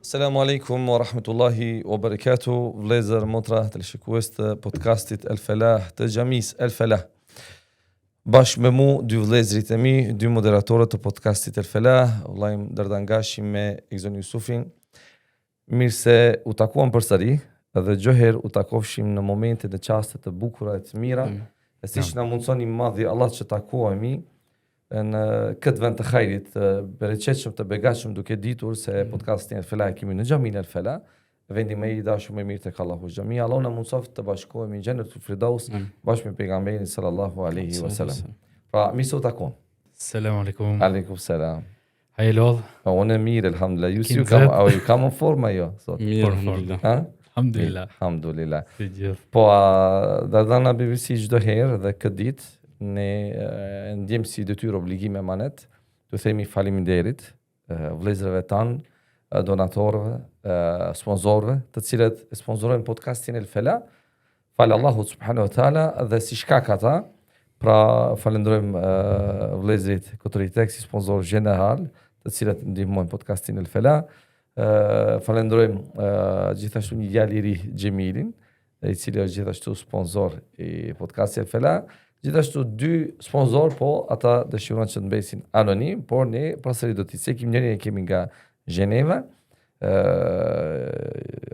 Selamu alaikum wa rahmetullahi wa barakatuh, vlezër motra të lëshikues të podcastit El Falah të Xhamis El Falah. Bashkë me mu, dy vlezrit e mi, dy moderatorët të podcastit El Falah, vllajm Dardangashi me Egzon Jusufin. Mirë se u takuam përsëri, edhe gjëherë u takofshim në momente dhe çaste të bukura e të mira, e siç na mundsoni madhi Allah që takohemi në këtë vend të hajrit, bereqetshëm të begatshëm, duke ditur se podcastin El Falah kemi në Xhamin El Falah, vendi më i dashur më mirë tek Allahu xhamia. Allah na mundsoft të bashkohemi në Xhenetul Firdaus bashkë me pejgamberin sallallahu alaihi wasallam. Pra, mirë se u takon. Selam aleikum. Aleikum selam. A je lodh? Po unë mirë, alhamdulillah. Ju kam në forma jo sot. Mirë, alhamdulillah. Ha? Alhamdulillah. Alhamdulillah. Si gjithë. Po, Dardana BBC çdo herë dhe këtë ditë ne ndjem si detyrë obligime emanet, të themi faleminderit vëllezërve tanë, donatorëve, sponsorëve, të cilët sponsorojnë podcastin El Falah. Falë Allahut subhanahu wa taala dhe si shkak ata, pra falenderojmë vëllezërit Kotoritex si sponsor general, të cilët ndihmojnë podcastin El Falah. Falenderojmë gjithashtu një djalë i ri Xhemilin, i cili është gjithashtu sponsor i podcastit El Falah. Gjithashtu dy sponsor, po ata dëshirojnë që të mbesin anonim, por ne përsëri do t'i cekim, njërin e kemi nga Gjeneva.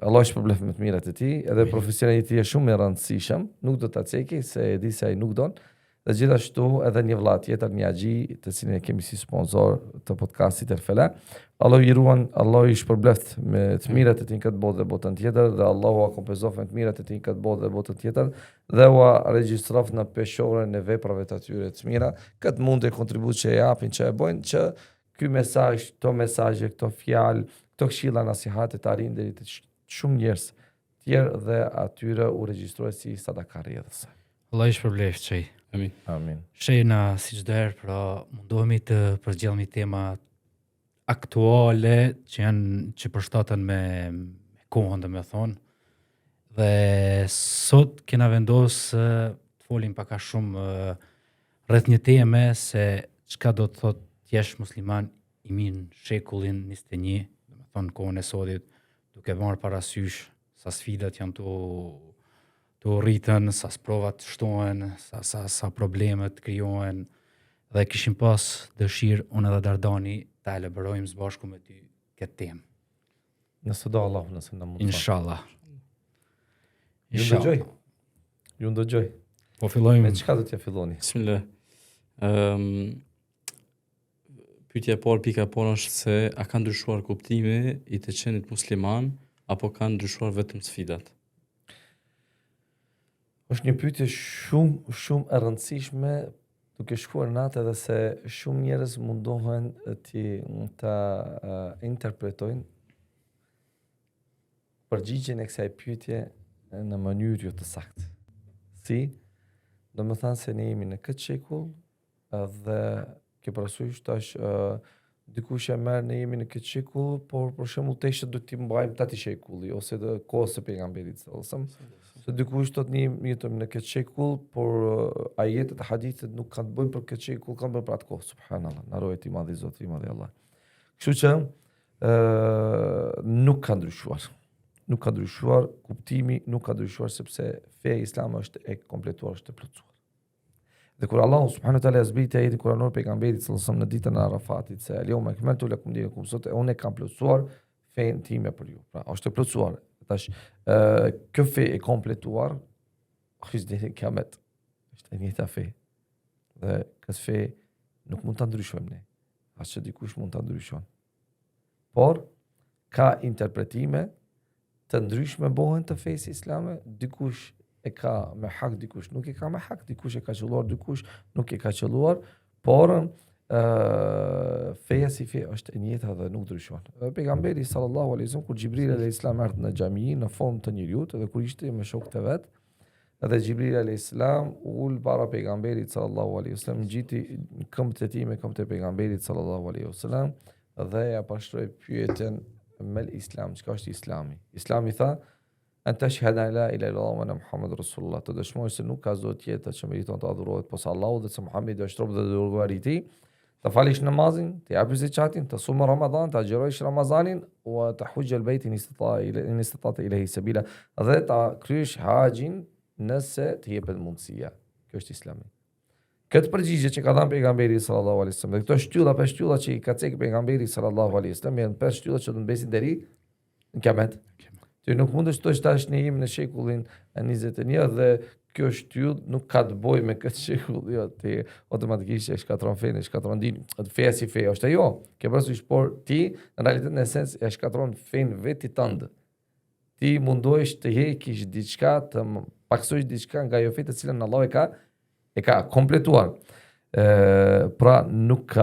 Allah shpërblet me të mirat e tij, edhe profesioni i tij është shumë i rëndësishëm, nuk do ta ceki se e di se ai nuk don. Dhe gjithashtu edhe një vëlla tjetër, një axhi, të cilin e kemi si sponsor të podcastit El Falah. Allah i ruan, Allah i shpërblet me të mirat e tij këtë botë dhe botën tjetër, dhe Allahu a kompenzof me të mirat e tij këtë botë dhe botën tjetër, dhe u regjistrof në peshorën e veprave të atyre të mira. Këtë mund të kontribut që e japin, që e bojnë, që ky mesazh, këto mesazhe, këto fjalë, këto këshilla nasihate të arrin deri te shumë njerëz tjerë dhe atyre u regjistrohet si sadaka rrjedhëse. Allah i shpërbleft çej. Amin. Amin. Shejna si çdo herë, pra mundohemi të përgjellëmi tema aktuale që përshtaten me kohën, domethënë. Dhe sot kena vendosur të folim pak a shumë rreth një teme se çka do të thotë të jesh musliman i mirë në shekullin 21, domethënë kohën e sotit, duke marrë parasysh sa sfidat janë të rritën, sa provat shtohen, sa problemet krijohen, dhe kishim pas dëshirë unë edhe Dardani ta elaborojmë së bashku me ty këtë temë. Nëse do Allah, nëse na mund. Inshallah. Ju ndëgjoj. Po fillojmë. Me çka do t'ja filloni? Bismillah. Pyetja e parë, pika e parë është se a ka ndryshuar kuptimi i të qenit musliman apo kanë ndryshuar vetëm sfidat? Është një pyetje shumë e rëndësishme, duke shkuar në atë edhe se shumë njerëz mundohen ta interpretojnë përgjigjen e kësaj pyetje në mënyrë jo të saktë. Si? Do më thanë se ne jemi në këtë shekull dhe ke parasysh tash dikush e merr ne jemi në këtë shekull, por për shembull teshët do t'i mbajmë tati shekulli ose të kohës së pejgamberit sallallahu alajhi wasallam. Se dikush thot ne jetojmë në këtë shekull, por ajetet e hadithet nuk kanë të bëjnë për këtë shekull, kanë bërë për atë kohë. Subhanallah, na ruaj ti madhi Zoti, madhi Allah. Kështu që nuk ka ndryshuar. Nuk ka ndryshuar kuptimi, nuk ka ndryshuar sepse feja islame është e kompletuar, është e plotësuar. Dhe kur Allahu subhanahu wa taala zbriti ajetin kuranor pejgamberit sallallahu alajhi wasallam në ditën e Arafatit se al-yawma akmaltu lakum dinakum, sot unë kam plotësuar fen time për ju. Pra, është e plotësuar. Tash kjo fe e kompletuar është deri në kiamet. Është e njëjta fe. Dhe këtë fe nuk mund ta ndryshojmë ne. As që dikush mund ta ndryshon. Por ka interpretime të ndryshme bëhen të fesë islame, dikush e ka me hak, dikush nuk e ka me hak, dikush e ka qelluar, dikush nuk e ka qelluar, por feja si fe është e njëjta dhe nuk ndryshon. Pejgamberi sallallahu alaihi wasallam kur Xhibril alayhis salam erdhi në xhami në formë të njeriut dhe kur ishte me shokët e vet, edhe Xhibril alayhis salam ul para pejgamberit sallallahu alaihi wasallam, ngjiti këmbët e tij me këmbët e pejgamberit sallallahu alaihi wasallam dhe ja pashtroi pyetjen me islam, çka është Islami? Islami tha an tashhadu an la ilaha illallah wa anna Muhammadur Rasulullah, të dëshmosh se nuk ka zot tjetër që meriton të adhurohet posa Allahut dhe se Muhamedi është rob dhe dërguari i tij. të falish namazin, të japësh zakatin, të sumë Ramadan, të agjerosh Ramazanin, wa të hujja al-bayt in istata ilayhi sabila, dhe ta kryesh haxhin nëse të jepet mundësia. Kjo është Islami. Këtë përgjigje që ka dhënë pejgamberi sallallahu alaihi wasallam, dhe këto shtylla për shtylla që i ka cekë pejgamberi sallallahu alaihi wasallam, janë pesë shtylla që do të mbesin deri në kiamet. Ti nuk mundesh të thosh tash ne jemi në shekullin e 21 dhe kjo shtyllë nuk ka të bëjë me këtë shekull, jo, ti automatikisht e shkatron fenë, shkatron din, feja si feja është ajo. Ke parasysh, por ti në realitet në esencë e shkatron fenë vetë tënd. Ti mundohesh të heqish diçka, të paksosh diçka nga ajo fe të cilën Allah e ka kompletuar. Pra nuk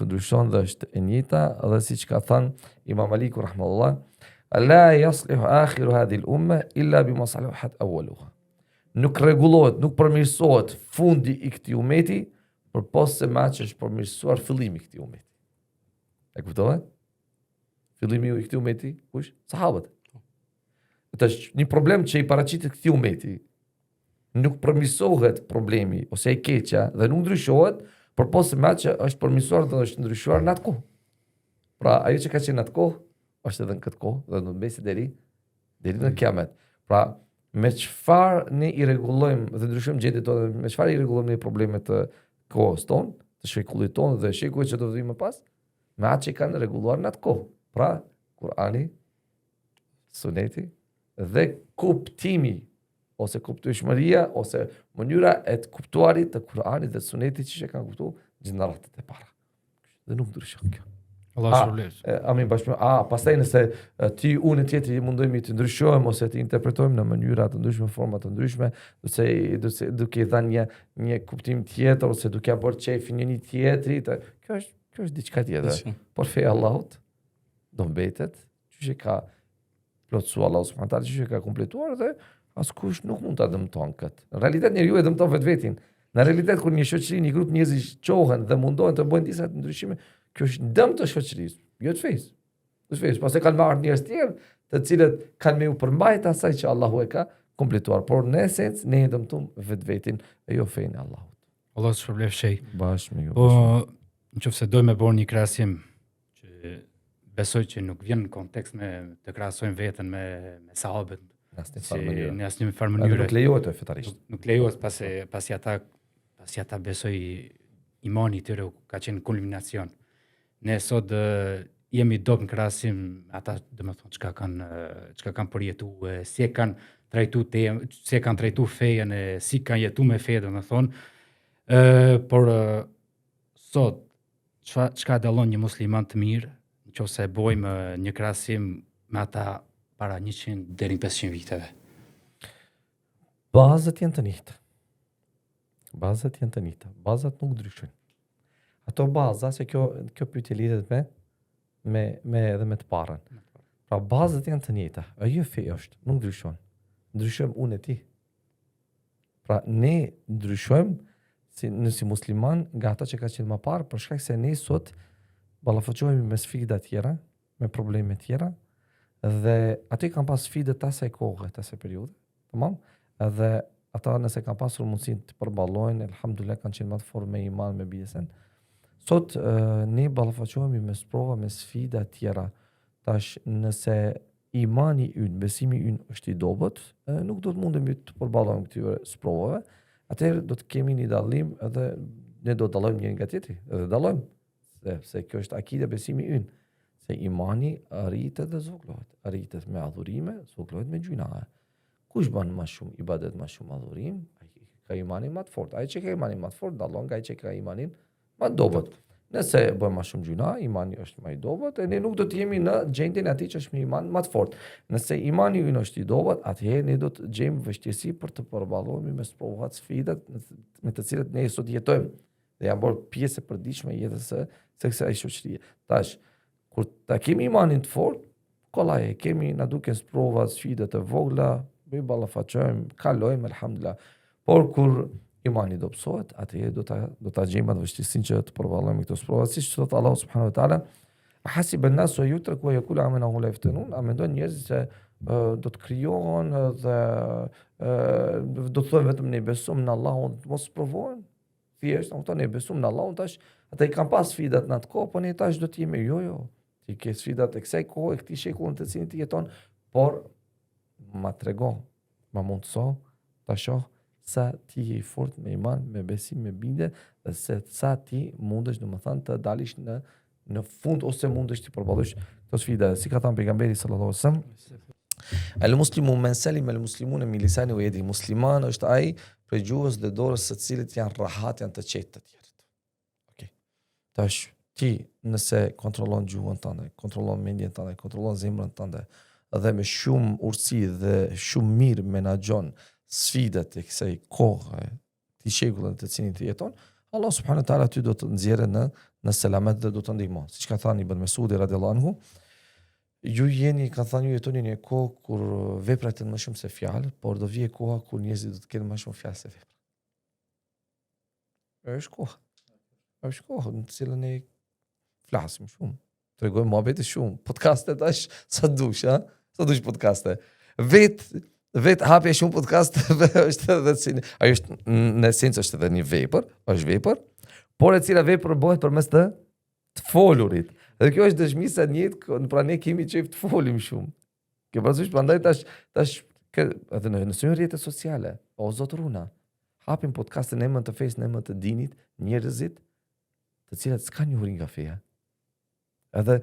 ndryshon dhe është e njëjta, dhe siç ka thënë Imam Maliku rahimahullah, la yaslihu akhiru hadhihi al-umma illa bima salahat awwaluha. Nuk rregullohet, nuk përmirësohet fundi i këtij umeti përpos se që është përmirësuar fillimi i këtij umeti. E kuptove? Fillimi i këtij umeti, kush? Sahabët. Këtë është një problem që i paraqitet këtij umeti. Nuk përmirësohet problemi ose e keqja dhe nuk ndryshohet përpos se që është përmirësuar dhe është ndryshuar në atë kohë. Pra ajo që ka qenë në atë kohë është edhe në këtë kohë dhe do të mbesi deri në kiamet. Pra me çfarë ne i rregullojmë dhe ndryshojmë gjendjet tona, me çfarë i rregullojmë ne problemet të kohës tonë, të shekullit tonë dhe shekujve që do të vinë më pas, me atë që kanë rregulluar në atë kohë. Pra Kurani, Suneti dhe kuptimi ose kuptueshmëria ose mënyra e të kuptuarit të Kuranit dhe Sunetit që kanë kuptuar gjeneratët e para. Dhe nuk ndryshon kjo. Allah shpërblet. Amin bashkë. Pastaj nëse ti unë tjetri mundojmë të ndryshojmë ose të interpretojmë në mënyra të ndryshme, forma të ndryshme, duke i dhënë një kuptim tjetër ose duke ia bërë çefin një tjetrit, kjo është diçka tjetër. Por feja Allahut do mbetet, që ka plotësuar Allahu subhanahu wa taala, që ka kompletuar dhe askush nuk mund ta dëmton këtë. Në realitet njeriu e dëmton vetvetin. Në realitet kur një shoqëri, një grup njerëzish qohen dhe mundohen të bëjnë disa ndryshime, kjo është dëm të shoqërisë, jo të fesë. Të fesë, pastaj kanë marrë njerëz tjerë, të cilët kanë me u përmbajt asaj që Allahu e ka kompletuar, por në esencë ne e dëmtojmë vetvetin e jo fenë e Allahut. Allah të shpërblet shej. Bashkë me ju. Po, nëse dojmë të bëjmë një krahasim që besoj që nuk vjen në kontekst me të krahasojmë veten me sahabët, në asnjë farë mënyre. Nuk lejohet fetarisht. Nuk lejohet pasi ata besoj imani i tyre ka qenë kulminacion. Ne sot jemi dop në krahasim ata, domethënë çka kanë përjetuar, si e kanë trajtuar fejen, si kanë jetuar me fe, domethënë. Por sot çka dallon një musliman të mirë, nëse e bëjmë një krahasim me ata para 100 deri 500 viteve. Bazat janë të njëjta. Bazat nuk ndryshojnë. Ato baza, se kjo pyetje lidhet me edhe me të parën. Pra bazat janë të njëjta. Ajo fe është, nuk ndryshon. Ndryshojmë unë e ti. Pra ne ndryshojmë si musliman nga ata që ka qenë më parë, për shkak se ne sot ballafaqohemi me sfida tjera, me probleme tjera, dhe aty kanë pas sfidë të asaj kohe, të asaj periudhe, tamam? Edhe ata nëse kanë pasur mundësinë të përballojnë, elhamdulillah kanë qenë më të fortë me iman, me bijesën. Sot ne ballafaqohemi me sprova, me sfida tjera. Tash nëse imani ynë, besimi ynë është i dobët, nuk do të mundemi të përballojmë këtyre sprovave, atëherë do të kemi një dallim edhe ne do të dallojmë njëri nga tjetri, edhe dallojmë se kjo është akide, besimi ynë. Se imani arritet dhe zvoglohet. Arritet me adhurime, zvoglohet me gjynahe. Kush bën më shumë ibadet, më shumë adhurim, ai ka imanin më të fortë. Ai që ka imanin më të fortë dallon nga ai që ka imanin më të dobët. Nëse bëjmë më shumë gjuna, imani është më i dobët, e ne nuk do të jemi në gjendjen e atij që është me iman më të fortë. Nëse imani ynë është i dobët, atëherë ne do të gjejmë vështirësi për të përballuar me provat, sfidat me të cilat ne sot jetojmë. Dhe janë bërë pjesë e përditshme e jetës së kësaj shoqërie. Tash kur ta kemi imanin të fortë, kollaj kemi na duken provat, sfidat e vogla, bëj ballafaqojmë, kalojmë elhamdulillah. Por kur imani dobësohet, atëherë do ta gjejmë atë vështirësinë që të përballojmë këto prova, siç thot Allahu subhanahu wa taala, hasib an-nasu yutraku wa yaqulu amana la yaftanun, a mendon njerëzit se do të krijohen dhe do të thonë vetëm ne besojmë në Allahun, mos provohen? thjesht, ne besum në Allahun tash, ata I kanë pas sfidat në atë kohë, po ne tash do të jemi jo. Ti ke sfidat e kësaj kohë, e këtij shekullin të cilin ti jeton, por ma tregon, ma mundso ta shoh sa ti je I fort me iman, me besim, me bindje, dhe se sa ti mundesh domethënë të dalish në fund ose mundesh të përballosh këto sfida. Si ka thënë pejgamberi sallallahu alajhi wasallam, al-muslimu men salima al-muslimuna min lisani wa yadi. Musliman është ai prej gjuhës dhe dorës së cilit janë rahat, janë të qetë të tjerët. Okej. Tash ti nëse kontrollon gjuhën tënde, kontrollon mendjen tënde, kontrollon zemrën tënde dhe me shumë urtësi dhe shumë mirë menaxhon sfidat e kësaj kohe, të shekullin të cilin ti jeton, Allah subhanahu wa taala ty do të nxjerrë në selamet dhe do të ndihmon. Siç ka thënë Ibn Mesudi radhiyallahu anhu, ju jetoni në një kohë kur veprat janë më shumë se fjalë, por do vijë koha kur njerëzit do të kenë më shumë fjalë se vepra. Është koha në të cilën ne flasim shumë, tregojmë mohabete shumë, podcaste tash sa dush, sa dush podcaste. Vet hapja shumë podcasteve është edhe ajo është në esencë është edhe një vepër, por e cila vepër bëhet përmes të folurit. Dhe kjo është dëshmi se pra ne kemi qejf të folim shumë. Ke parasysh, prandaj tash edhe në rrjetet sociale, o zotëruna, hapim podcaste në emër të fesë, në emër të dinit, njerëzit të cilat s'kan njohuri nga feja. Edhe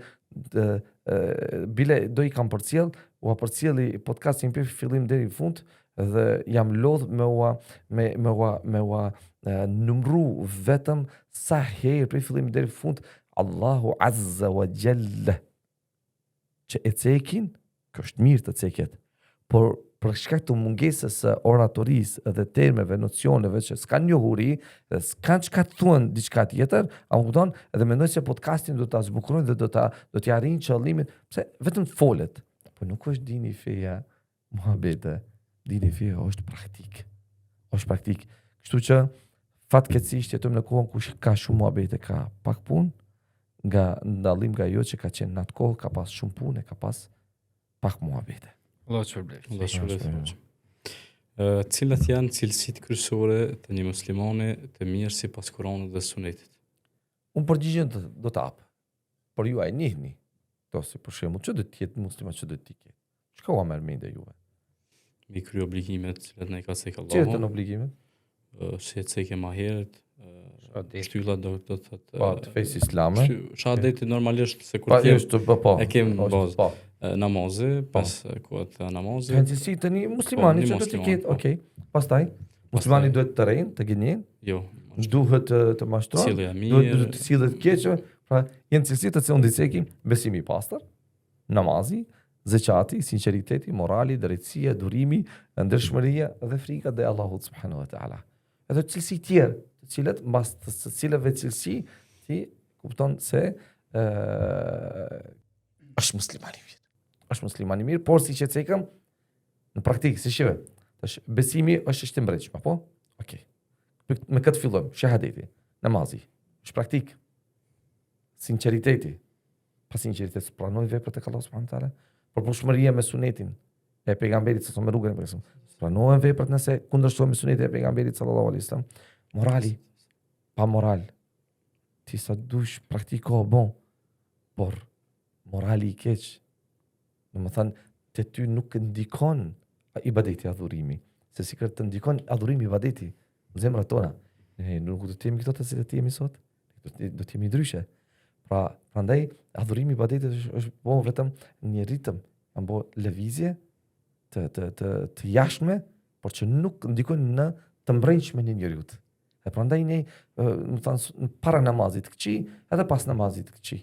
bile do I kam përcjell, u përcjelli podcastin për fillim deri në fund dhe jam lodh me ua numru vetëm sa herë për fillim deri në fund Allahu Azza wa Jalla që e cekin, kështë mirë të ceket, por për shkak të mungesës së oratorisë dhe termeve, nocioneve që s'kan njohuri dhe s'kan çka të thuan diçka tjetër, a më kupton, edhe mendoj se podcastin do ta zbukurojnë dhe do t'i arrijnë qëllimin, pse vetëm folet. Po nuk është dini feja muhabete, dini feja është praktik. Kështu që fatkeqësisht jetojmë në kohën ku ka shumë muhabete, ka pak punë, nga ndallim nga ajo që ka qenë në atë kohë, ka pas shumë punë, ka pas pak muhabete. Allah shpërblet. Cilat janë cilësitë kryesore të një muslimani të mirë sipas Kuranit dhe Sunetit? Unë përgjigjen do të hap. Por ju ai njihni. To si për shembull, ç'do të jetë musliman, ç'do të ketë? Çka u merr mendja juve? Mi kry obligimet cilat ne ka cek Allahu. Cilat janë obligimet? Si e cekë më herët, shtyllat do të thotë të fesë islame. Shahadeti normalisht se kur e kem bazë. Namazi, pas kohët e namazit. Kanë të një muslimani që do të ketë, okay. Pastaj muslimani duhet të rejnë, të gënjen. Jo. Duhet të mashtrohet, duhet të sillet keq. Pra, janë cilësitë të cilën dicekim, besimi I pastër, namazi, zeqati, sinqeriteti, morali, drejtësia, durimi, ndershmëria dhe frika dhe Allahut subhanahu wa taala. Edhe cilësi tjerë, të cilat mbas të cilave cilësi ti kupton se është muslimani mirë, por si që cekëm në praktikë, si shive. Tash besimi është i mbretshëm, apo? Okej. Me këtë fillojmë, shahadeti, namazi, është praktikë. Sinqeriteti. Pa sinqeritet pranoj veprat e Allahut subhanahu wa taala, por pushmëria me sunetin e pejgamberit sallallahu alaihi wasallam. Pranohen veprat nëse kundërshtojnë me sunetin e pejgamberit sallallahu alaihi wasallam. Morali, pa moral. Ti sa dush praktiko bon, por morali I keq. Domethënë te ty nuk ndikon ibadeti adhurimi, se si të ndikon adhurimi ibadeti në zemrat tona. Ne nuk do të jemi këto të cilët jemi sot, do të jemi ndryshe. Pra, prandaj adhurimi ibadetit është bo vetëm një ritëm, janë bo lëvizje të jashtme, por që nuk ndikojnë në të mbrëmshme në njeriut. E prandaj ne, më thënë, para namazit këqi, edhe pas namazit këqi.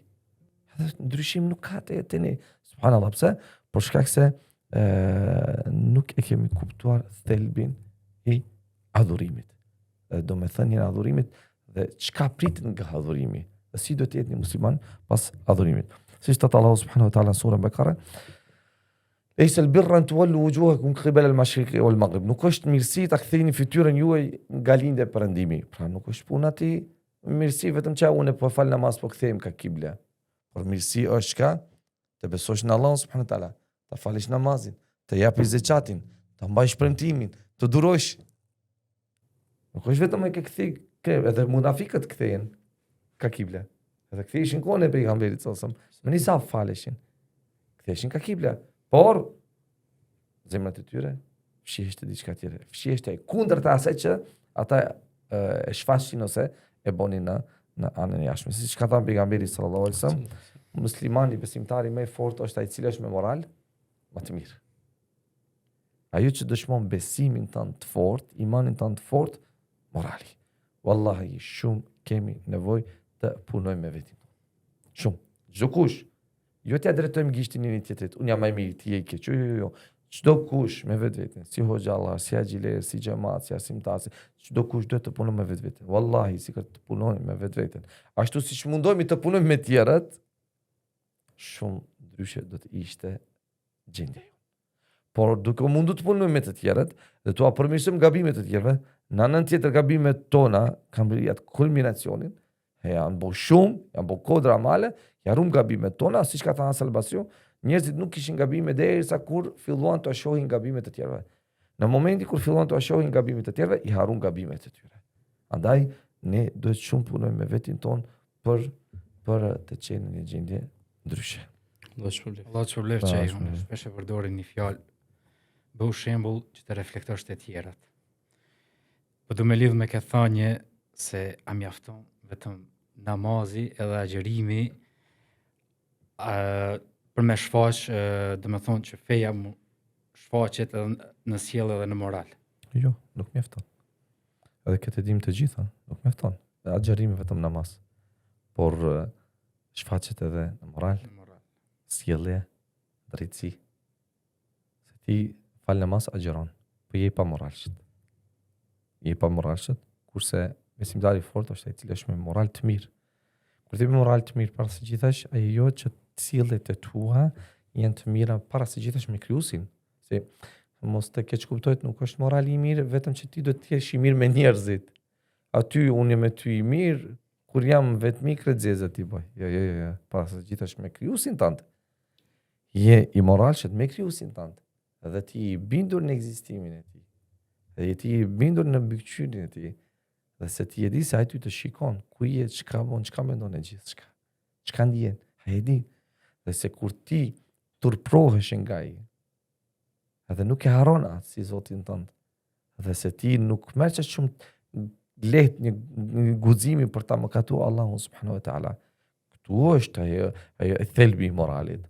Edhe ndryshim nuk ka të ne. Subhanallahu, pse? Por shkak se nuk e kemi kuptuar thelbin I adhurimit. Do me thënë një adhurimit dhe çka prit nga adhurimi. Dhe si do të jetë një musliman pas adhurimit. Si thot Allahu subhanahu wa taala në surën Bekare, Laysa al-birra an tuwallu wujuhakum qibala al-mashriqi wal-maghrib. Nuk është mirësi ta ktheni fytyrën juaj nga lindja e perëndimi. Pra nuk është puna ti mirësi vetëm që unë po fal namaz po kthehem ka kibla. Por mirësi është çka? Të besosh në Allah subhanahu wa taala, ta falësh namazin, të japësh zeqatin, të mbajsh premtimin, të durosh. Nuk është vetëm e ke kthi edhe munafikët kthehen ka kible. Edhe ktheheshin kohën e pejgamberit sallallahu alajhi wasallam. Me nisa faleshin. Ktheheshin ka kible. Por zemrat e tyre fshiheshte diçka tjetër. Fshiheshte kundërta asaj që ata e shfaqin ose e bonin në anën e jashtme. Siç ka thënë pejgamberi sallallahu alajhi wasallam, muslimani besimtari më i fortë është ai i cili është me moral më të mirë. Ajo që dëshmon besimin tënd të fortë, imanin tënd të fortë, morali. Wallahi shumë kemi nevojë të punojmë me vetin. Shumë. Çdo kush. Jo t'ia drejtojmë gishtin njëri tjetrit. Unë jam më i mirë, ti je i keq. Jo. Çdo kush me vetveten, si hoxhallar, si axhiler, si xhamat, si arsimtar, çdo kush duhet të punojë me vetveten. Wallahi sikur të punojmë me vetveten. Ashtu siç mundohemi të punojmë me tjerët, shumë ndryshe do të ishte gjendja. Por duke mundu të punojmë me të tjerët dhe t'u përmirësojmë gabimet e tjerëve, në anën tjetër gabimet tona kanë bërë atë kulminacionin, janë bo shumë, janë bo kodra male, jarum gabimet tona, siç ka thënë Salbasiu, njerëzit nuk kishin gabime derisa kur filluan të shohin gabimet e tjerëve. Në momenti kur filluan të shohin gabimet e tjerëve, i harun gabimet e tyre. Andaj ne duhet shumë punojmë me vetin ton për të qenë në një gjendje ndryshe. Allah të shpërblet që unë shpesh e përdori një fjalë, bëu shembull që të reflektosh të tjerat. Po du me lidh me këtë thënie se a mjafton vetëm namazi edhe agjerimi për me shfaq, do me thonë që feja mu shfaqet edhe në sjellje edhe në moral. Jo, nuk mjafton. Edhe këtë dim të gjitha, nuk mjafton. Agjerimi vetëm namaz. Por shfaqet edhe në moral, sjellje, drejtësi. Se ti fal namaz agjeron, po je pa moralshit. Je pa moralshit, kurse besimtari i fortë është ai i cili është me moral të mirë. Kur ti me moral të mirë, para së gjithash, ajo që sjelljet e tua janë të mira para së gjithash me krijuesin. Se mos të keq kuptohet, nuk është morali i mirë vetëm që ti do të jesh i mirë me njerëzit. Aty unë jam me ty i mirë, kur jam vetëm i kredzeza ti bëj. Jo, para së gjithash me krijuesin tënd. Je i moralshëm me krijuesin tënd. Dhe ti i bindur në ekzistimin e tij. Dhe ti i bindur në mbikëqyrjen e tij. Dhe se ti e di se ai ty të shikon, ku je, çka bën, çka mendon e gjithçka. Çka ndjen, ai e di. Dhe se kur ti turprohesh nga ai, edhe nuk e harron atë si Zotin tënd. Dhe se ti nuk merr çaq shumë lehtë një guximi për ta mëkatuar Allahun subhanahu wa taala. Ktu është ajo e thelbi i moralit.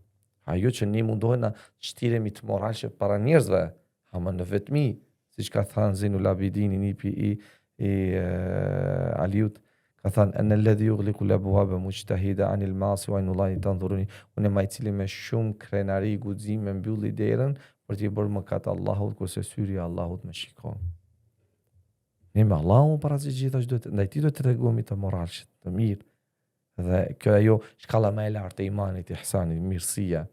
Ajo që ne mundohena shtiremi të moralshëm para njerëzve, ama në vetmi, siç ka thënë Zinul Abidin, nipi i Aliut, ka thënë an alladhi yughliqu al-abwaba mujtahida anil ma'asi wa inullahi tanzuruni, unë më i cili me shumë krenari guxim me mbylli derën për të bërë mëkat Allahut, kurse syri i Allahut më shikon. Ne me Allahun para të gjitha duhet, ndaj ti duhet të tregojmë të moralshëm, të mirë. Dhe kjo ajo shkalla më e lartë e imanit, ihsanit, mirësia.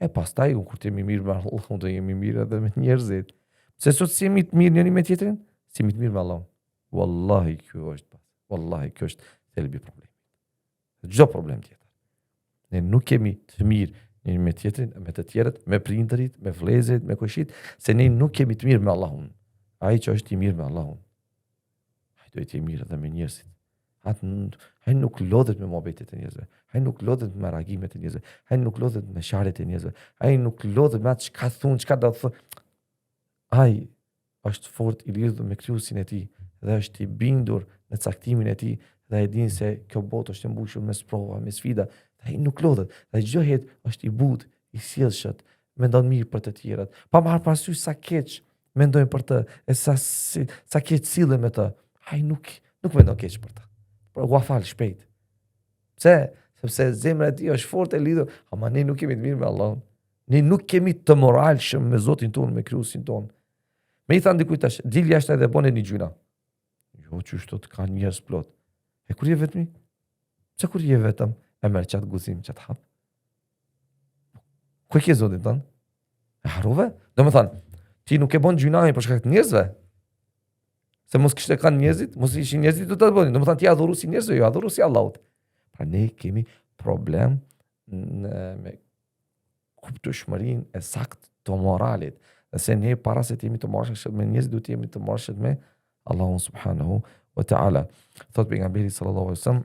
E pastaj kur ti jemi mirë me Allahun, do jemi mirë edhe me njerëzit. Se sot si jemi të mirë njëri me tjetrin, si jemi të mirë me Allahun. Wallahi kjo është thelbi i problemit. Çdo problem tjetër. Ne nuk kemi të mirë njëri me tjetrin, me të tjerët, me prindërit, me vëllezërit, me kushit, se ne nuk kemi të mirë me Allahun. Ai që është i mirë me Allahun, ai do të jetë mirë edhe me njerëzit. Ai nuk lodhet me mohabetet e njerëzve. Ai nuk lodhet me reagimet e njerëzve. Ai nuk lodhet me sharjet e njerëzve. Ai nuk lodhet me atë çka thon, çka do të thonë. Ai është fort i lidhur me krijuesin e tij dhe është i bindur në caktimin e tij dhe e din se kjo botë është e mbushur me sprova, me sfida. Ai nuk lodhet. Ai çdo jetë është i butë, i sjellshëm, mendon mirë për të tjerët. Pa marrë parasysh sa keq mendojnë për të, e sa keq sillen me të. Ai nuk mendon keq për të. Por ua fal shpejt. Pse? Sepse zemra e tij është fort e lidhur, ama ne nuk kemi të mirë me Allahun. Ne nuk kemi të moralshëm me Zotin tonë, me krijuesin tonë. Me i thanë dikujt tash, dil jashtë edhe bone një gjyna. Jo, çështë të kanë njerëz plot. E kur je vetëm? Çka kur je vetëm? E merr çat guzim, çat hap. Ku ke Zotin tonë? E harrove? Domethënë, ti nuk e bën gjynën për shkak të njerëzve. Se mos kishte kanë njerëzit, mos ishin njerëzit do ta bënin. Domethënë ti adhuru si njerëzve, jo adhuru si Allahut. Pra ne kemi problem me kuptueshmërinë e saktë të moralit. Dhe se ne para se të jemi të moralshëm me njerëzit, duhet të jemi të moralshëm me Allahun subhanahu wa ta'ala. Thot pejgamberi sallallahu alaihi wasallam,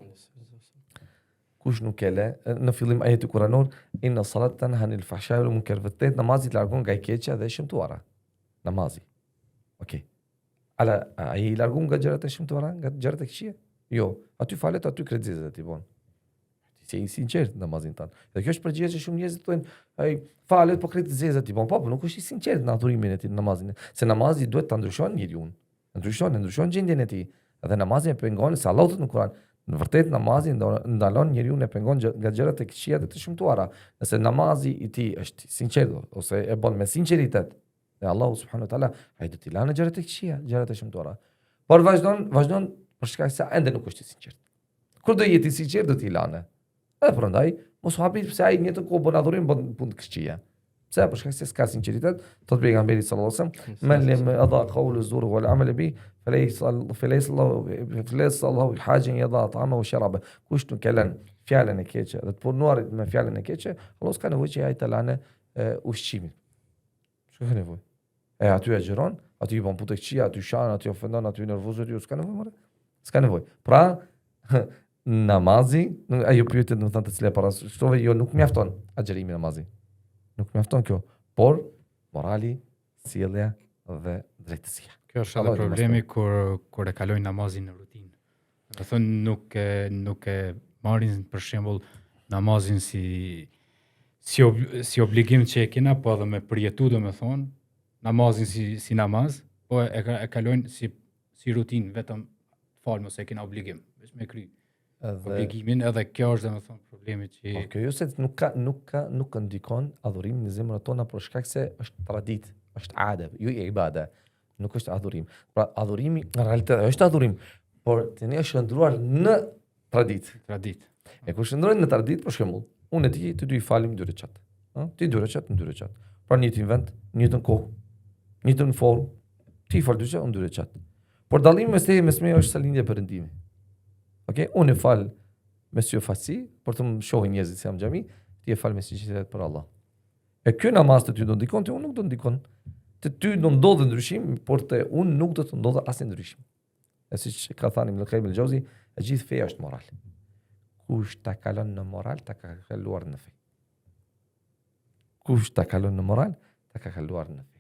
kush nuk e le, në fillim ajeti kuranor, inna salat tanha anil fahsha'i wal munkar, vërtet namazi largon nga e keqja dhe e shëmtuara. Namazi. Okej. Ai i largon nga gjërat e shëmtuara, nga gjërat e këqija? Jo, aty falet, aty kredzizet i bon. Ti je i sinqert në namazin tan. Dhe kjo është përgjigje që shumë njerëz thonë, ai falet po kredzizet i bon. Po, nuk është i sinqert në adhurimin e tij në namazin. Se namazi duhet ta ndryshon njeriu. Ndryshon gjendjen e tij. Dhe namazi e pengon se Allahu thot në Kur'an, në vërtet namazi ndalon njeriu e pengon nga gjërat e këqija dhe të shëmtuara. Nëse namazi i tij është i sinqert ose e bën me sinqeritet, dhe Allahu subhanahu wa taala ai do t'i lanë gjërat e këqija, gjërat e shëmtuara. Por vazhdon për shkak se ende nuk është i sinqert. Kur do jeti i sinqert do t'i lanë. Edhe prandaj mos hapi pse ai një të kohë bën adhurim, bën punë të këqija. Pse? Për shkak se s'ka sinqeritet. Thot pejgamberi sallallahu alajhi wasallam, "Man lam yadha qawl az-zur wal 'amal bi, falaysa Allahu hajjan yadha ta'ama wa sharaba." Kush nuk e lën fjalën e keqe dhe të punuarit me fjalën e keqe, Allahu s'ka nevojë që ai të lanë ushqimin. Çka ka nevojë? Aty e xhiron, aty i bën punë të këqija, aty shan, aty ofendon, aty nervozot, ju s'ka nevojë more. S'ka nevojë. Pra namazi, ajo pyetje do të thënë të cilat para shtove, jo nuk mjafton agjërimi namazi. Nuk mjafton kjo, por morali, sjellja dhe drejtësia. Kjo është edhe problemi kur e kalojnë namazin në rutinë. Do thonë nuk e marrin për shembull namazin si obligim që e kena, po edhe me përjetu domethënë namazin si namaz, po e kalojnë si rutinë, vetëm fal mos e kena obligim, vetëm me kry. Obligimin, edhe kjo është domethënë problemi që kjo jo se nuk ndikon adhurimin në zemrat tona për shkak se është tradit, është ade, jo ibada, nuk është adhurim. Pra adhurimi në realitet është adhurim, por tani është shndruar në tradit. E kur shndrohet në tradit, për shembull, unë e ti të dy falim 2 recat. Ti 2 recat, në 2 recat. Pra një të vend, një të kohë, një të formë, ti fal 2 recat, unë 2 recat. Por dallimi mes teje mes meje është sa lindje perëndimi. Okej, unë e fal me sy fasi, por të më shohin njerëzit se jam xhami, ti e fal me sinqeritet për Allah. E ky namaz të ty do ndikon, ti unë nuk do ndikon. Të ty do ndodhë ndryshim, por te unë nuk do të ndodhë asnjë ndryshim. E siç ka thënë Ibn Qayyim al-Jauzi, e gjithë feja është moral. Kush ta kalon në moral, ta ka kaluar në fe. Kush ta kalon në moral, ta ka kaluar në fe.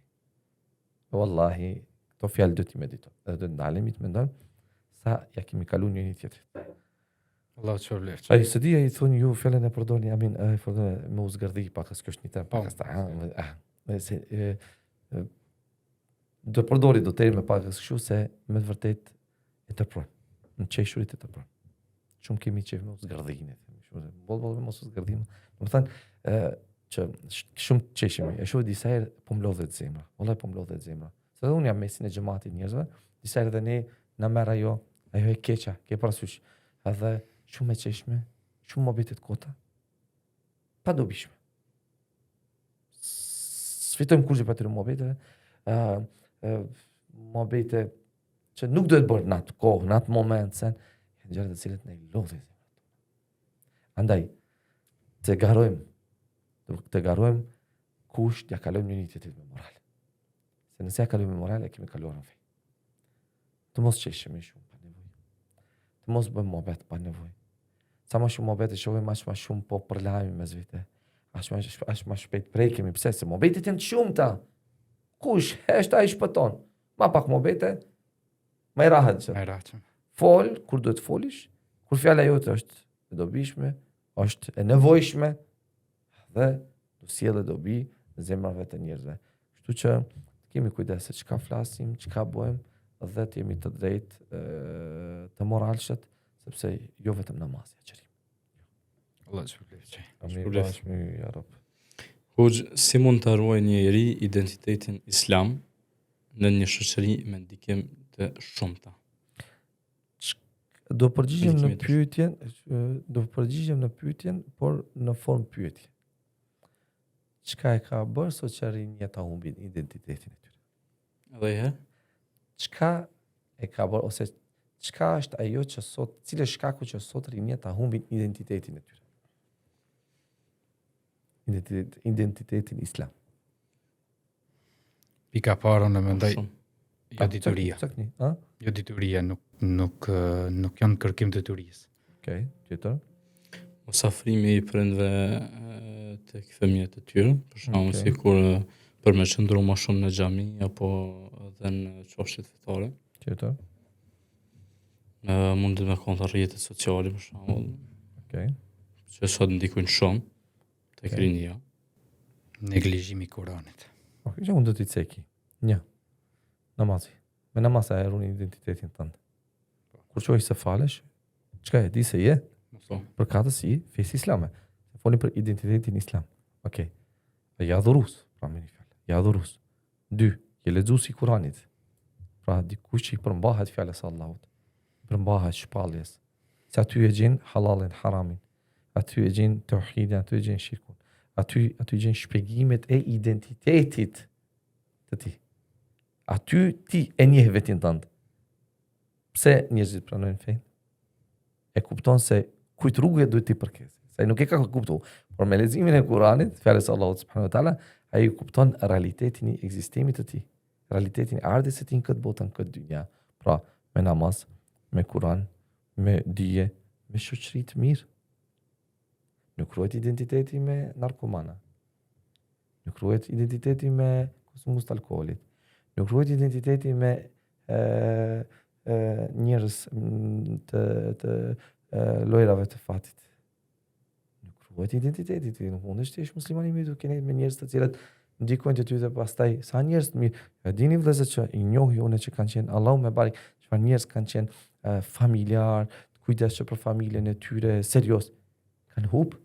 Wallahi, to fjalë do t'i meditoj. Edhe do të ndalemi të mendojmë sa ja kemi kaluar një tjetër. Allah të shpërblet. Ai së dia I thonë ju fjalën e përdorni, amin, përdorni me uzgërdhi pak, kjo është një temë pak do përdori do të me pak kështu se me të vërtet e tepron. Në qeshurit e tepron. Shumë kemi qef me uzgërdhinë, boll me mos uzgërdhim. Do të thënë që shumë qeshimi. E shoh disa herë po mlodhet zemra. Vallahi po mlodhet zemra. Se unë jam mesin e xhamatit njerëzve, disa herë dhe ne na merr ajo e keqa, ke parasysh. Edhe shumë e qeshme, shumë mobitet kota. Pa dobishme. Sfitojmë kurrë pa të mobiteve. Mobite që nuk duhet bërë në atë kohë, në atë moment, sen gjëra të cilat ne lodhin. Andaj të garojmë kush t'ja kalojmë një tjetrit me moral. Se nëse ja kalojmë me moral, e kemi kaluar në fe. Të mos qeshemi shumë pa nevojë. Të mos bëjmë mobet pa nevojë. Sa më shumë mobet e shohim, aq më shumë po përlajmi mes vete. Aq më shpejt prekemi. Pse? Se mobetet janë të shumta. Kush hesht ai shpëton. Ma pak mobete, më i rahat. Fol kur duhet folish, kur fjala jote është e dobishme, është e nevojshme dhe do sjellë dobi në zemrat të njerëzve. Kështu që kemi kujdes se çka flasim, çka bëjmë dhe të jemi të drejtë, të moralshët, sepse jo vetëm namazi, xherim. Allah të shpërblet. Amin, ya Rab. Si mund të ruaj një njeri identitetin islam në një shoqëri me ndikim të shumta? Do përgjigjem në pyetjen, por në formë pyetje. Çka e ka bërë shoqërinë ta humbi identitetin e tyre? Edhe herë? Çka e ka bërë ose çka është ajo që sot, cilë është shkaku që sot rinjia ta humbin identitetin e tyre? Identitetin islam. Pika parë në mendoj Jo dituria. Cakni, a? Jo dituria, nuk janë kërkim detyrisë. Okej, tjetër. Mosafrimi i prindve tek fëmijët e tyre, për shembull Okej. sikur për me qëndru më shumë në xhami apo edhe në çështjet fetare. Tjetër. Mund të me konta rrjetet sociale, për shembull, Okej. që sot ndikojnë shumë tek Okej. rinia. Neglizhimi i Kuranit. Okej, që unë do t'i ceki. Një. Namazi. Me namaz e ruan identitetin tënd. Kur qoj se falesh, çka e di se je? Për katës i fesë islame. Foni për identitetin islam. Okej. E ja dhurus, pra me një fjallë. Ja dhurus. 2. Je lexuesi i Kuranit. Pra dikush që i përmbahet fjalës së Allahut. Përmbahet shpalljes. Se aty e gjen halalin, haramin. Aty e gjen tauhidin, aty e gjen shirkun. Aty gjen shpjegimet e identitetit të ti. Aty ti e njeh vetin tënd. Pse njerëzit pranojnë fen? E kupton se kujt rrugë duhet ti përkesë. Se nuk e ka kuptu. Por me leximin e Kuranit, fjalës së Allahut subhanahu wa taala, ai kupton realitetin e ekzistimit të tij, realitetin e ardhes së tij në këtë botën, këtë dynja. Pra, me namaz, me Kuran, me dije, me shoqëri të mirë. Nuk ruhet identiteti me narkomana. Nuk ruhet identiteti me konsumus të alkoolit. Nuk ruhet identiteti me njerëz të lojrave të fatit. Nuk ruhet identiteti ti, nuk mundesh të jesh musliman i mirë duke qenë me njerëz të cilët ndikojnë te ty dhe pastaj sa njerëz të mirë. E dini vëllezër që i njohi unë që kanë qenë Allahu me barik, çfarë njerëz kanë qenë familjar, kujdesshëm për familjen e tyre, serioz. Kanë hub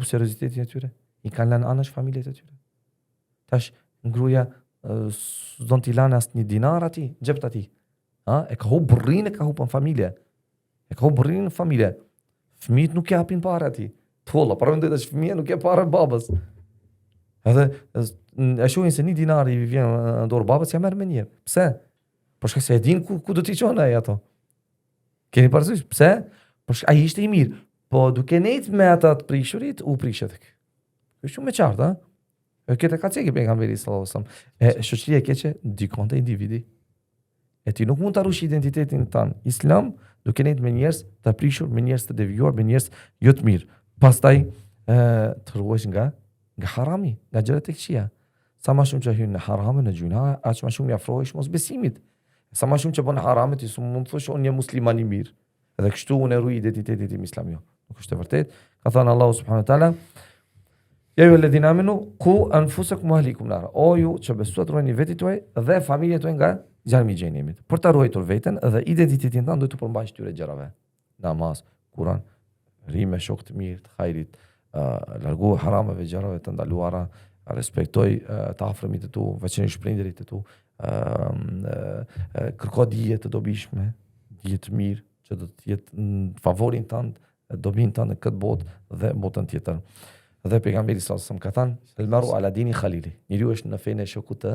seriozitetin e tyre. I kanë lënë anash familjet e tyre. Tash ngruaja s'don t'i lanë as një dinar ati, xhept ati. E ka hub burrin, e ka hub në familje. E ka hub burrin në familje. Fëmijët nuk japin parë ati. Tolla, para mendoj tash fëmia nuk e parë babës. Edhe e shohin se një dinar i vjen në dorë babës, ja merr me një. Pse? Për shkak se e din ku do t'i çon ai ato. Keni parasysh pse? Për shkak ai ishte i mirë. Po duke nejtë me ata të prishurit, u prishet. Është shumë e qartë, ha? Këtë ka cekë pejgamberi sallallahu alajhi wasallam. Shoqëria e keqe ndikon te individi. E ti nuk mund ta rush identitetin tan islam duke nejtë me njerëz të prishur, me njerëz të devijuar, me njerëz jo të mirë. Pastaj të ruhesh nga harami, nga gjërat e këqija. Sa më shumë që hyn në harame, në gjuna, aq më shumë i afrohesh mosbesimit. Sa më shumë që bën harame ti mund të thosh unë jam musliman i mirë. Edhe kështu unë ruaj identitetin tim islam jo. Nuk është e vërtet. Ka thënë Allahu subhanahu wa taala: "Ya ayyuhalladhina amanu qu anfusakum wa ahlikum nar." O ju që besuat ruajini vetë tuaj dhe familjet tuaj nga xhalmi i xhenemit. Për ta ruajtur veten dhe identitetin tënd duhet të përmbajsh këtyre gjërave. Namaz, Kur'an, rime shok të mirë, të hajrit, largu harameve, gjërave të ndaluara, respektoj të afërmit të tu, veçanërisht prindërit të tu, kërko dije të dobishme, dije të mirë që do të jetë në favorin tënd, dobin tënd në këtë botë dhe botën tjetër. Dhe pejgamberi sallallahu alajhi wasallam ka thënë: "El maru ala dini khalili." Njeriu është në fenë e shokut të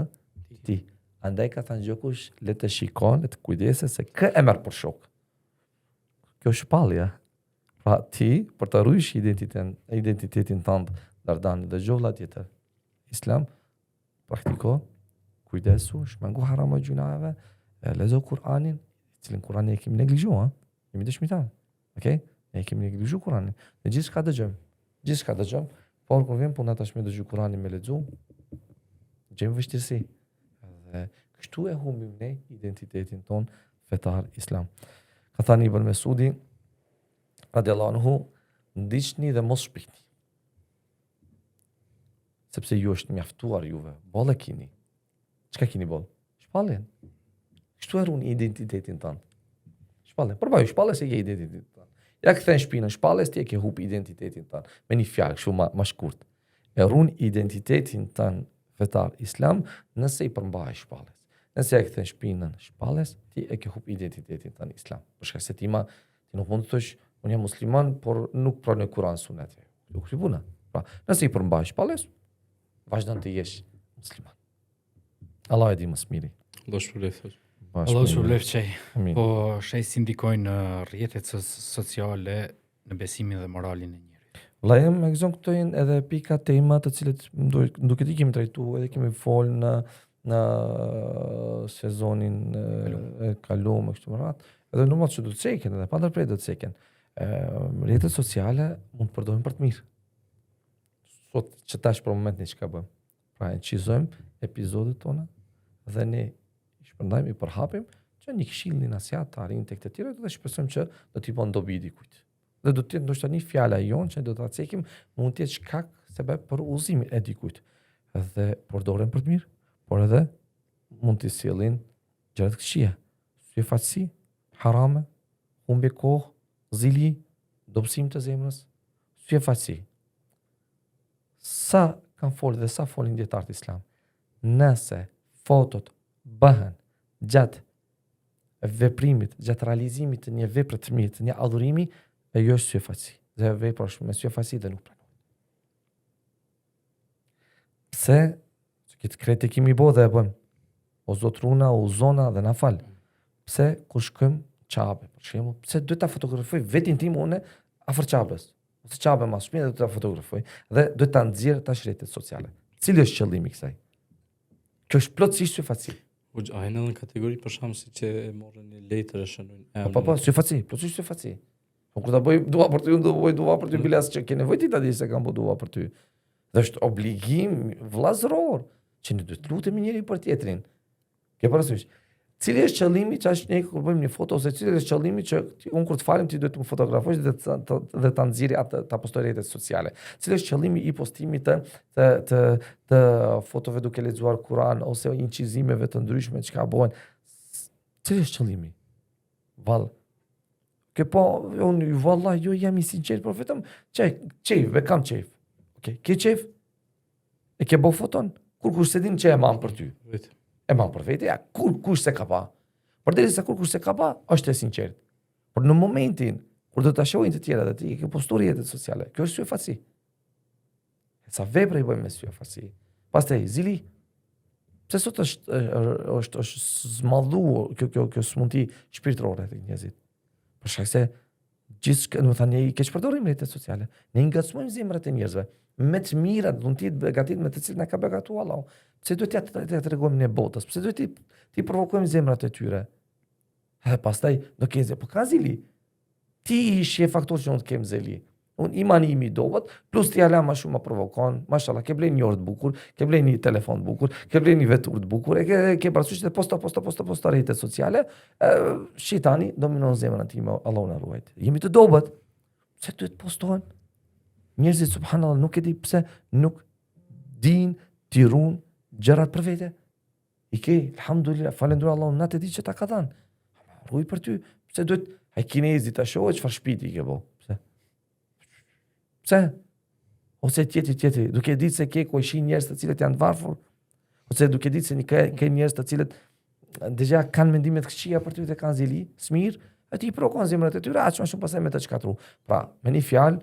tij. Andaj ka thënë gjokush, le të shikon, le të kujdeset se kë e merr për shok. Kjo është shpallja. Pra ti për të ruajtur identitetin tënd ndardan dhe gjolla tjetër. Islam praktiko, kujdesu, shmangu harama gjunave, lezo Kur'anin, cilin Kur'ani e kemi neglizhuar, jemi dëshmitar. Okej? Ne kemi neglizhuar Kur'anin. Ne gjithçka dëgjojmë, por kur vjen puna tash me dëgju Kur'anin me lexu, gjejmë vështirësi. Dhe kështu e humbim ne identitetin ton fetar islam. Ka thënë Ibn Mesudi radiallahu anhu, ndiqni dhe mos shpikni. Sepse ju është mjaftuar juve, bolle kini. Çka kini boll? Shpalljen. Kështu e ruani identitetin tënd. Shpalljen. Përbaju shpalljes e je identitetin tënd. Ja kthen shpinën shpalljes ti e ke humb identitetin tënd. Me një fjalë kështu më shkurt. E ruan identitetin tënd fetar islam nëse i përmbahesh shpalljes. Nëse e kthen shpinën shpalljes, ti e ke humb identitetin tënd islam. Për shkak se ti nuk mund të thosh unë jam musliman, por nuk pranoj Kur'an sunet. Nuk është puna. Pra, nëse i përmbahesh shpalljes, vazhdon të jesh musliman. Allah e di më së miri. Allah shpëlef. Allah shpëlef çej. Amin. Po shej si ndikojnë rrjetet sociale në besimin dhe moralin e njerit. Vëlla jam me këto janë edhe pika tema të cilët duke ti kemi trajtuar edhe kemi folë në sezonin e kaluar kështu më radh, edhe normal që do të ceken, edhe pa ndërprer do të ceken. Rrjetet sociale mund të përdoren për të mirë. Sot që tash për momentin çka bëjmë? Pra e qizojmë episodet tona dhe ne i shpërndajmë, i përhapim që një këshill, një nasihat të arrin tek të tjerët dhe shpresojmë që do t'i bën dobi dikujt. Dhe do të jetë ndoshta një fjala jon që do ta cekim, mund të jetë shkak sebeb për udhëzimin e dikujt. Dhe përdoren për të mirë, por edhe mund të sjellin gjëra të këqija. Syfaqësi, harame, humbje kohë, zili, dobësim të zemrës, syfaqësi. Sa kanë folë dhe sa folin dietarët islam. Nëse fotot bëhen gjatë veprimit, gjatë realizimit të një vepre të mirë, të një adhurimi, ajo është syfaqësi. Dhe vepra është me syfaqësi dhe nuk pranohet. Pse? Që këtë krete kimi bo dhe e bëjmë. O zotruna, o zona dhe na falë. Pse kur shkojmë qabe, për shembull, pse duhet ta fotografoj vetin tim une afër qabes. Ose qabe mas shpinë dhe duhet ta fotografoj dhe duhet ta nxjerr tash rrjetet sociale. Cili është qëllimi i kësaj? Kjo është plotësisht syfaqësi. A e në kategori për shkak si që e morën një letër e shënojnë. Po, syfaqësi, plotësisht syfaqësi. Po kur ta bëj dua për ty, unë do bëj dua për ty bilas që ke nevojë ti ta di se kam bëu dua për ty. Dhe është obligim vëllazëror që ne duhet lutemi njëri për tjetrin. Ke parasysh? Cili është qëllimi që ne kur bëjmë një foto ose cili është qëllimi që unë kur të falem ti duhet të më fotografosh dhe ta nxjerrë atë ta postoj rrjetet sociale. Cili është qëllimi i postimit të fotove duke lexuar Kur'an ose incizimeve të ndryshme çka bëhen? Cili është qëllimi? Vall. Ke po unë vallahi jo jam i sinqert, por vetëm çejf, kam çejf. Okej, ke çejf? E ke bëu foton? Kur se din që e mam për ty. Vetë. E mam për vete, ja, kush se ka pa. Përderisa kush se ka pa, është e sinqert. Por në momentin kur do ta shohin të tjerë dhe ti ke postuar rrjetet sociale, kjo është syfaqësi. Sa vepra i bëjmë me syfaqësi. Pastaj zili. Pse sot është zmadhuar kjo smundti shpirtërore tek njerëzit. Për shkak se gjithçka, do të thënë, ne i keq përdorim rrjetet sociale. Ne i ngacmojmë zemrat e njerëzve. Me të mirat, mund të jetë begatit me të cilët na ka begatuar Allahu. Pse duhet t'ja tregojmë ne botës? Pse duhet ti provokojmë zemrat e tyre? Pastaj do ke po ka zili. Ti je faktor që unë të kem zeli. Unë imanimi dohet, plus ti ala më shumë më provokon. Mashallah, ke blen një orë të bukur, ke blen një telefon të bukur, ke blen një vetur të bukur, ke parasysh të posta rrjetet sociale, shejtani dominon zemrën time, Allahu na ruaj. Jemi të dobët. Pse duhet postohen? Njerëzit subhanallahu nuk e di pse nuk din t'i ruan gjërat për vete. I ke, alhamdulillah, falenderoj Allahun natë ditë që ta ka dhënë. Ruaj për ty. Pse duhet ai kinezi ta shohë çfarë shtëpi ke bë? Pse? Ose tjetri, duke ditë se ke kojshin njerëz të cilët janë të varfër, ose duke ditë se ke njerëz të cilët deja kanë mendime të këqija për ty dhe kanë zili, smir, aty i provokon zemrat e tyre, aq më shumë pasaj me të çkatru. Pra, me një fjalë,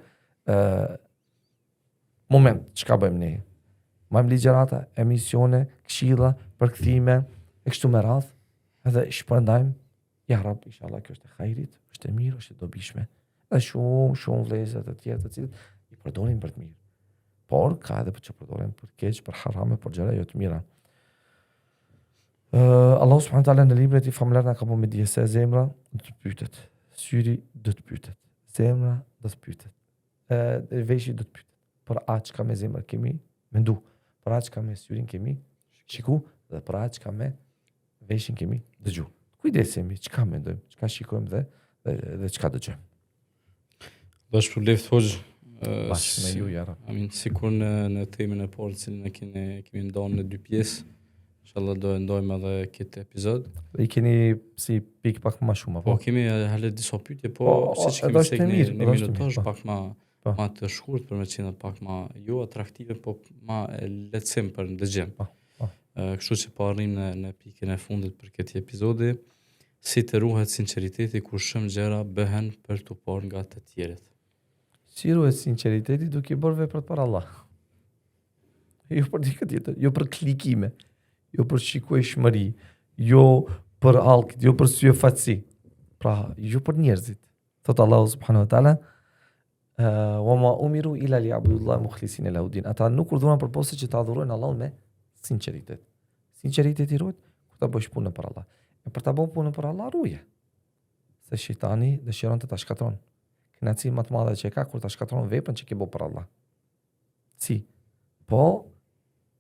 moment, çka bëjmë ne? Majmë ligjërata, emisione, këshilla, përkthime, e kështu me radhë, edhe shpërndajmë, ja rab, inshallah, kjo është e hajrit, është e mirë, është e dobishme. Dhe shumë vlezat e tjerë të cilët i përdorin për të mirë. Por ka edhe për që përdorin për keq, për harame, për gjëra jo të mira. Allahu subhanahu taala në librin e tij famlar na ka bërë me djese zemra do të pyetet. Syri do të pyetet. Zemra do të pyetet. Veshi do të pyetet. Për atë çka me zemër kemi, mendu. Për atë çka me syrin kemi, shiku, dhe për atë çka me veshin kemi, dëgju. Kujdesemi çka mendojmë, çka shikojmë dhe çka dëgjojmë. Bash për left hoj Bashkë me ju, jara. Amin, sikur në temën e parë cilën ne kemi ndonë në dy pjesë. Inshallah do ndojmë edhe këtë epizod. I keni si pikë pak më shumë apo? Po kemi halë disa pyetje, po siç kemi thënë në minutazh pak më të shkurt për me qenë pak më jo atraktive, po më lehtësim për ndëgjim. Kështu që po arrim në pikën e fundit për këtë episodi, si të ruhet sinqeriteti kur shumë gjëra bëhen për t'u parë nga të tjerët. Si ruhet sinqeriteti duke bërë veprat për Allah. Jo për dikë tjetër, jo për klikime, jo për shikueshmëri, jo për halkit, jo për syfaqësi. Pra, jo për njerëzit. Thot Allahu subhanahu wa taala, wa ma umiru illa liya'budullaha mukhlisina lahu din. Ata nuk urdhëruan përposë që ta adhurojnë Allahun me sinqeritet. Sinqeriteti ruhet kur ta bësh punën për Allah. E për ta bërë punën për Allah ruje. Se shejtani dëshiron të ta shkatron. Kënaqësi më të madhe që ka kur ta shkatron veprën që ke bërë për Allah. Si? Po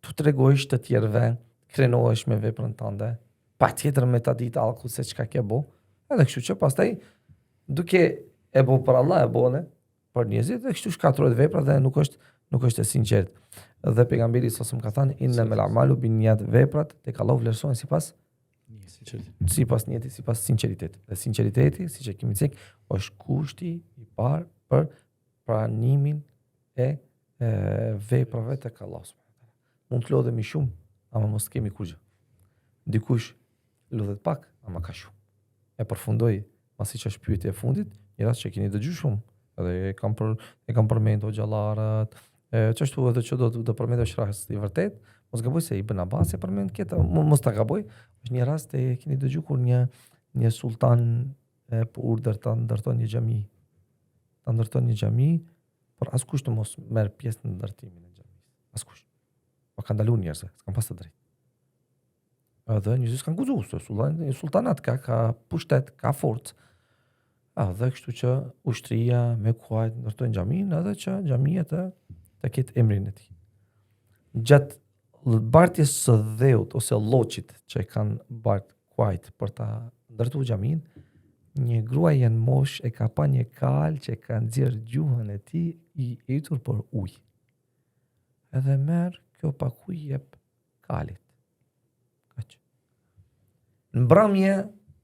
tu tregojsh të tjerëve, krenohesh me veprën tënde, patjetër me ta ditë allku se çka ke bërë. Edhe kështu që pastaj duke e bërë për Allah e bëne për njerëzit dhe kështu shkatrohet vepra dhe nuk është e sinqert. Dhe pejgamberi sa më ka thënë innamal a'malu binniyat, veprat tek Allahu vlerësohen sipas niyeti, sipas sinqeritetit. Dhe sinqeriteti, siç e kemi thënë, është kushti i parë për pranimin e veprave tek Allahu. Mund të lodhemi shumë, ama mos kemi kurrë. Dikush lodhet pak, ama ka shumë. E përfundoi pasi që është pyetja e fundit, një rast që keni dëgjuar shumë, edhe e kam përmendur xhallarët, çashtu edhe që do të përmendesh rast i vërtet, mos gaboj se Ibn Abbas e përmend këtë, mos ta gaboj, është një rast e keni dëgjuar kur një sultan po urdhër ta ndërton një xhami. Ta ndërton një xhami, por askush të mos merr pjesë në ndërtimin e xhamisë. Askush. Po ka ndaluar njerëz, s'kan pas të drejtë. Edhe njerëzit kanë guxuar, sultanat ka pushtet, ka forcë. Dhe kështu që ushtria me kuajt ndërtojnë xhamin, edhe që xhamia të ketë emrin e tij. Gjatë bartjes së dheut ose lloçit që kanë bart kuajt për ta ndërtuar xhamin, një gruaje në mosh e ka pa një kal që ka nxjerr gjuhën e tij i etur për ujë. Edhe merr kjo pakuj jep kalit. Kaq. Në mbrëmje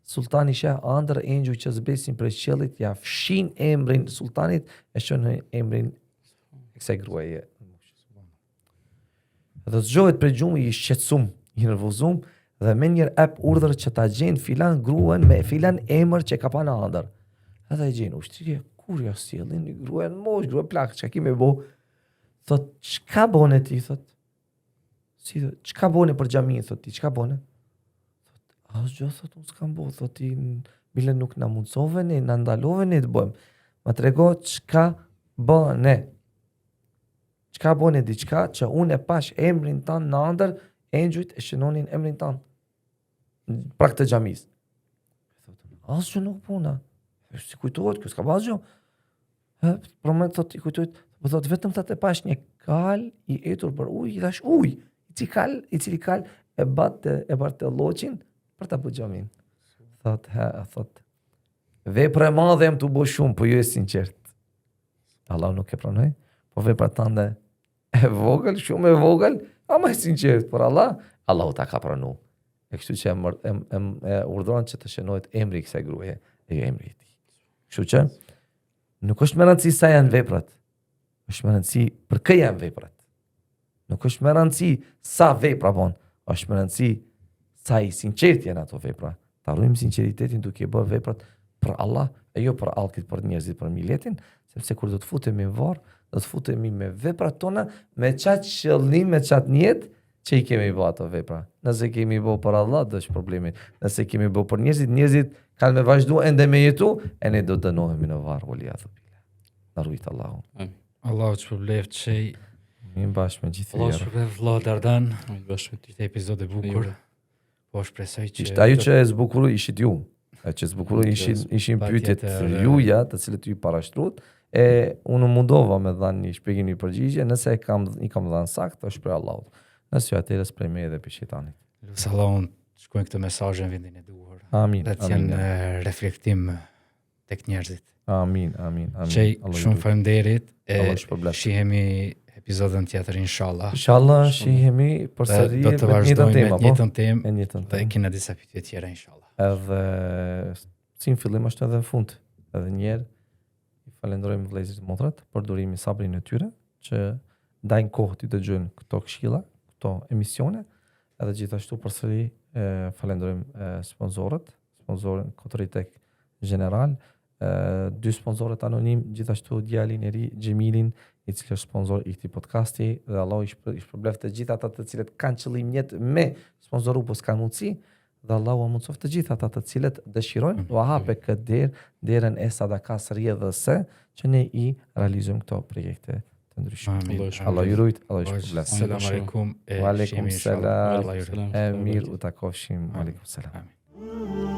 sultani sheh ëndër engjëj që zbesin prej qiellit, ja fshin emrin sultanit, e shon emrin e kësaj gruaje. Dhe zgjohet prej gjumi i shqetësum, i nervozum, dhe me njërë ep urdhër që ta gjenë filan gruan me filan emër që ka pa në ëndër. Edhe e gjenë ushtrie, kur ja sjellin një grua në mosh, grua plak, çka kime bo? Thot, çka bone ti, thot? Si thot, çka bone për xhamin, thot ti, çka bone? Thot, asgjë, thot, unë s'kam bo, thot ti, bile nuk na mundsove ne, na ndalove ne të bëjmë. Ma trego çka bone. Çka bone diçka që unë e pash emrin tanë në ëndër, engjujt e shënonin emrin tanë. Pra këtë xhamis. Asgjë nuk puna. Si kujtohet, kjo s'ka asgjë. Promet thot i kujtohet, po thot vetëm thot e pash një kal i etur për ujë, i thash ujë, i cili kal e barte lloçin për ta bërë xhamin. Thot vepra e madhe jam të bëj shumë, po jo e sinqert. Allah nuk e pranoj, po vepra tande e vogël, shumë e vogël, ama e sinqert për Allahu ta ka pranu. E kështu që e urdhëron që të shënohet emri i kësaj gruaje, e jo emri i tij. Kështu që nuk është më rëndësi sa janë veprat, është më rëndësi për kë janë veprat. Nuk është më rëndësi sa vepra bën, është më rëndësi sa i sinqert janë ato vepra. Ta ruajmë sinqeritetin duke bërë veprat për Allah, e jo për allkit, për njerëzit, për milletin, sepse kur do të futemi në varr, do të futemi me veprat tona, me qatë qëllim, me qatë njetë që i kemi bë ato vepra. Nëse kemi bë për Allah, do është problemi. Nëse kemi bë për njerëzit kanë me vazhdu ende me jetu, e ne do të dënohemi në varr, waliyadhu billah. Na rujt Allahu. Allahu të shpërbleft që Mirë bashkë me gjithë Allahu të shpërbleft vëlla Dardan. Bashkë me ty. Ishte epizod e bukur. Po shpresoj që ishte ajo që e zbukuru ishit ju. Që zbukuru ishin pyetjet juja, të cilët ju parashtrut. Unë mundova me dhanë një shpjegim, një përgjigje, nëse i kam dhanë saktë, është për Allahut. Nëse jo atëherë prej me edhe për shejtanit. Lutë Allahun shkojnë këtë mesazhe në vendin e duhur. Amin. Dhe të janë reflektim tek njerëzit. Amin. Çej shumë faleminderit. Shihemi epizodin tjetër inshallah. Inshallah shihemi përsëri do të vazhdojmë me njëjtën temë. Dhe kena disa pyetje tjera inshallah. Edhe si në fillim është edhe në fund. Edhe një herë i falenderojmë vëllezërit e motrat për durimin, sabrin e tyre që dajnë kohë të dëgjojnë këto këshilla, këto emisione, edhe gjithashtu përsëri falenderojmë sponsorin Kotoritek General, dy sponsorët anonim, gjithashtu djalin e ri Xhemilin, i cili është sponsor i këtij podcasti, dhe Allah i shpërbleft të gjithë ata të cilët kanë qëllim jetë me sponsoru, po s'kan mundësi, dhe Allahu mundsoft të gjithë ata të cilët dëshirojnë u hape këtë derën e sadakas rrjedhëse që ne i realizojmë këto projekte të ndryshme. Amin. Allah ju rujt, Allah ju shpërblet. Selam aleikum. Wa alaikum selam. Selam. Mirë u takofshim. Wa alaikum selam. Amin.